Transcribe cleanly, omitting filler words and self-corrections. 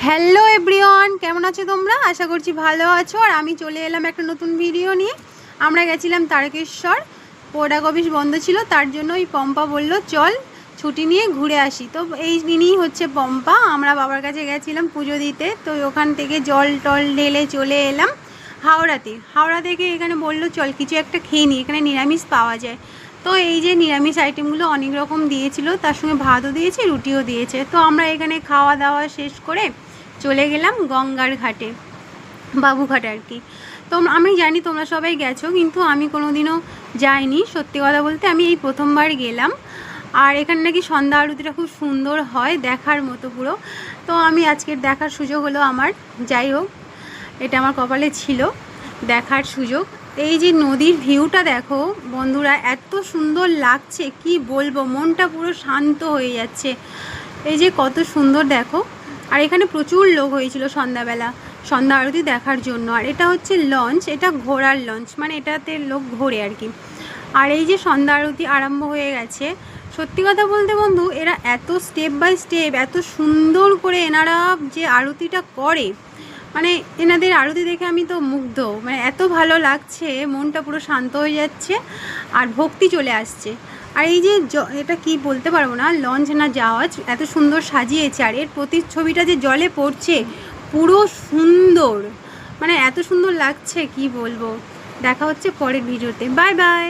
Hello everyone, কেমন আছো তোমরা? আশা করছি ভালো আছো। আর আমি চলে এলাম একটা নতুন ভিডিও নিয়ে। আমরা গেছিলাম তারকেশ্বর, পোস্ট অফিস বন্ধ ছিল, তার জন্য ওই পম্পা বলল চল ছুটি নিয়ে ঘুরে আসি। তো এই দিনই হচ্ছে পম্পা, আমরা বাবার কাছে গেছিলাম পুজো দিতে। তো ওখান থেকে জল টল ঢেলে চলে এলাম হাওড়া থেকে এখানে বলল চল কিছু একটা খেয়ে নিই, এখানে নিরামিষ পাওয়া যায়। তো এই যে নিরামিষ আইটেমগুলো অনেক রকম দিয়েছিল, তার সঙ্গে ভাতও দিয়েছে, রুটিও দিয়েছে। তো আমরা এখানে খাওয়া দাওয়া শেষ করে চলে গেলাম গঙ্গার ঘাটে, বাবুঘাটে আর কি। তো আমি জানি তোমরা সবাই গেছো, কিন্তু আমি কোনো দিনও যাইনি। সত্যি কথা বলতে আমি এই প্রথমবার গেলাম। আর এখানে নাকি সন্ধ্যা আরতিটা খুব সুন্দর হয়, দেখার মতো পুরো। তো আমি আজকের দেখার সুযোগ হলো আমার। যাই হোক, এটা আমার কপালে ছিল দেখার সুযোগ। এই যে নদীর ভিউটা দেখো বন্ধুরা, এত সুন্দর লাগছে কি বলবো, মনটা পুরো শান্ত হয়ে যাচ্ছে। এই যে কত সুন্দর দেখো। আর এখানে প্রচুর লোক হয়েছিল সন্ধ্যাবেলা সন্ধ্যা আরতি দেখার জন্য। আর এটা হচ্ছে লঞ্চ, এটা ঘোড়ার লঞ্চ, মানে এটাতে লোক ঘোরে আর কি। আর এই যে সন্ধ্যা আরতি আরম্ভ হয়ে গেছে। সত্যি কথা বলতে বন্ধু, এরা এত স্টেপ বাই স্টেপ এত সুন্দর করে এনারা যে আরতিটা করে, মানে এনাদের আরতি দেখে আমি তো মুগ্ধ। মানে এত ভালো লাগছে, মনটা পুরো শান্ত হয়ে যাচ্ছে আর ভক্তি চলে আসছে। আর এই যে এটা কি বলতে পারবো না, লঞ্চ না জাহাজ, এত সুন্দর সাজিয়েছে। আর এর প্রতিচ্ছবিটা যে জলে পড়ছে পুরো সুন্দর, মানে এত সুন্দর লাগছে কি বলবো। দেখা হচ্ছে পরের ভিডিওতে। Bye bye.